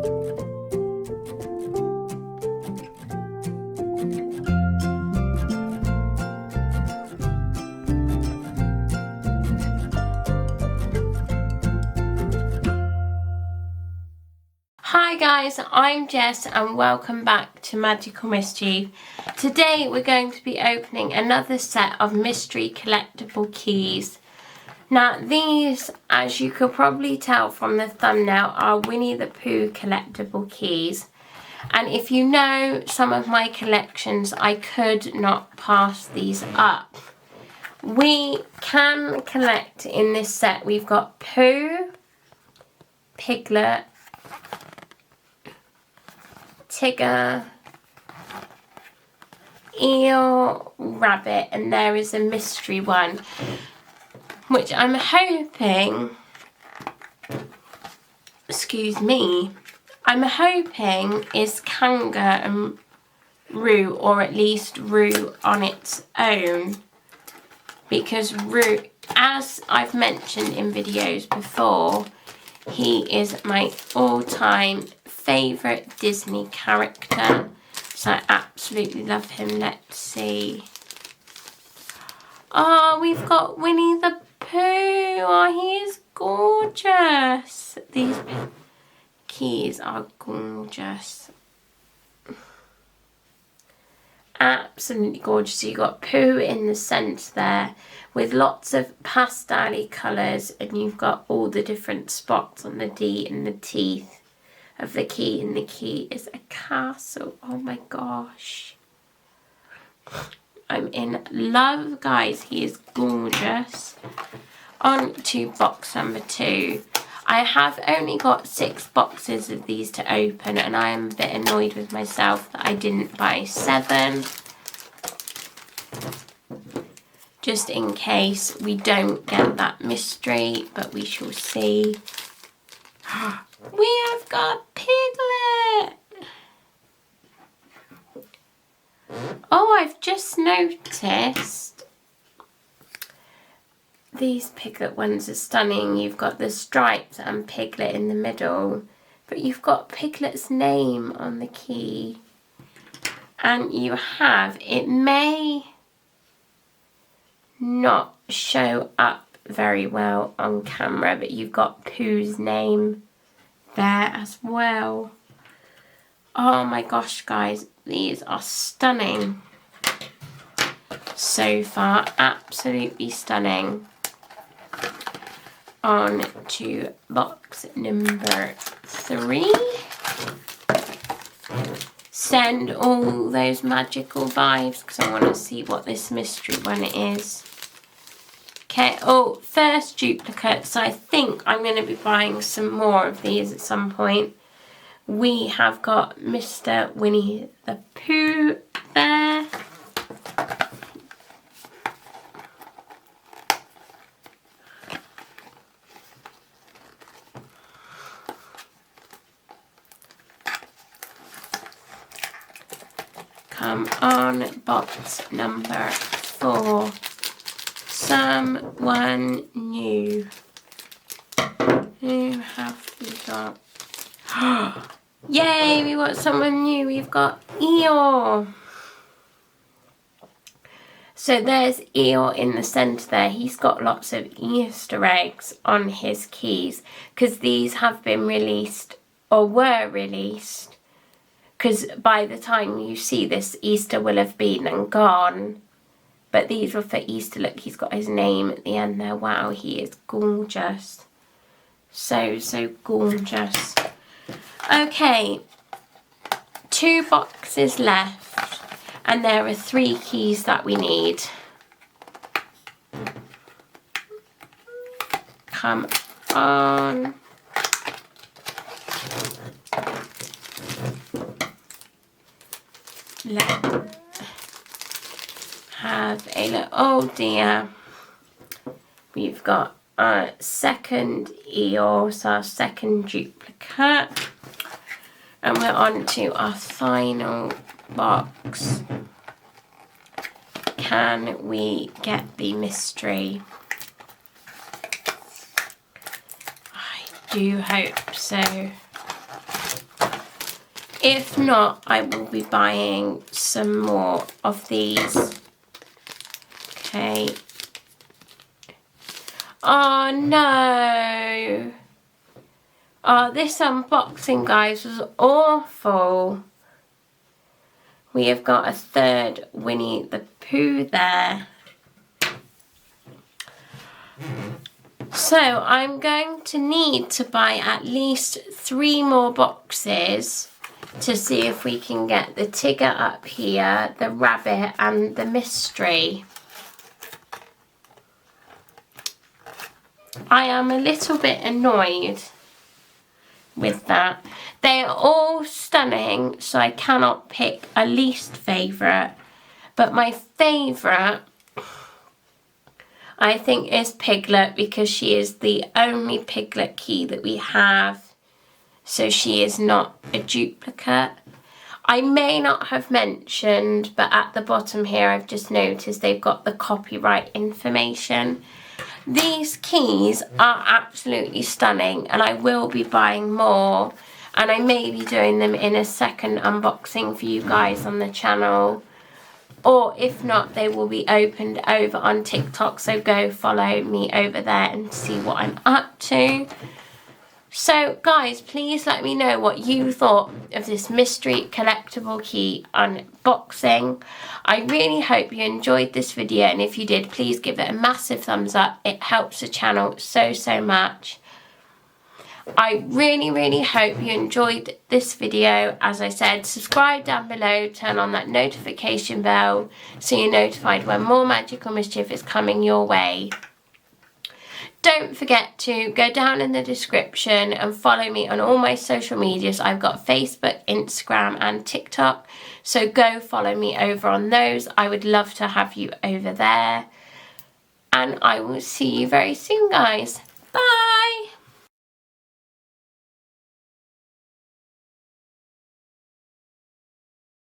Hi guys, I'm Jess and welcome back to Magical Mischief. Today we're going to be opening another set of mystery collectible keys. Now these, as you could probably tell from the thumbnail, are Winnie the Pooh collectible keys. And if you know some of my collections, I could not pass these up. We can collect in this set. We've got Pooh, Piglet, Tigger, Eel, Rabbit, and there is a mystery one, which I'm hoping, I'm hoping is Kanga and Roo, or at least Roo on its own, because Roo, as I've mentioned in videos before, he is my all-time favourite Disney character, so I absolutely love him. Let's see. Oh, we've got Winnie the Pooh. Oh, he is gorgeous. These keys are gorgeous. Absolutely gorgeous. So you've got Pooh in the centre there with lots of pastel-y colours, and you've got all the different spots on the D and the teeth of the key, and the key is a castle. Oh my gosh. I'm in love, guys. He is gorgeous. On to box number 2. I have only got 6 boxes of these to open, and I am a bit annoyed with myself that I didn't buy 7. Just in case we don't get that mystery, but we shall see. We have got Piglet! Oh, I've just noticed these Piglet ones are stunning. You've got the stripes and Piglet in the middle, but you've got Piglet's name on the key. And you have, it may not show up very well on camera, but you've got Pooh's name there as well. Oh my gosh, guys, these are stunning so far, absolutely stunning. On to box number 3. Send all those magical vibes, because I want to see what this mystery one is. Okay, oh, first duplicate, so I think I'm going to be buying some more of these at some point. We have got Mr. Winnie the Pooh there. Come on, box number 4. Someone new. Who have we got? Yay, we got someone new. We've got Eel. So there's Eel in the centre there. He's got lots of Easter eggs on his keys, because these have been released, or were released, because by the time you see this, Easter will have been and gone. But these were for Easter. Look, he's got his name at the end there. Wow, he is gorgeous. So, so gorgeous. Okay, 2 boxes left. And there are 3 keys that we need. Come on. Let's have a look. Oh dear. We've got our second EOS, our second duplicate. And we're on to our final box. Can we get the mystery? I do hope so. If not, I will be buying some more of these. Okay. Oh no. Oh, this unboxing, guys, was awful. We have got a third Winnie the Pooh there. So I'm going to need to buy at least 3 more boxes to see if we can get the Tigger up here, the rabbit and the mystery. I am a little bit annoyed with that. They are all stunning, so I cannot pick a least favourite. But my favourite, I think, is Piglet, because she is the only Piglet key that we have. So she is not a duplicate. I may not have mentioned, but at the bottom here I've just noticed they've got the copyright information. These keys are absolutely stunning, and I will be buying more, and I may be doing them in a second unboxing for you guys on the channel, or if not, they will be opened over on TikTok, so go follow me over there and see what I'm up to. So guys, please let me know what you thought of this mystery collectible key unboxing. I really hope you enjoyed this video, and if you did, please give it a massive thumbs up. It helps the channel so much. I really hope you enjoyed this video. As I said, subscribe down below, turn on that notification bell so you're notified when more magical mischief is coming your way. Don't forget to go down in the description and follow me on all my social medias. I've got Facebook, Instagram and TikTok. So go follow me over on those. I would love to have you over there. And I will see you very soon, guys.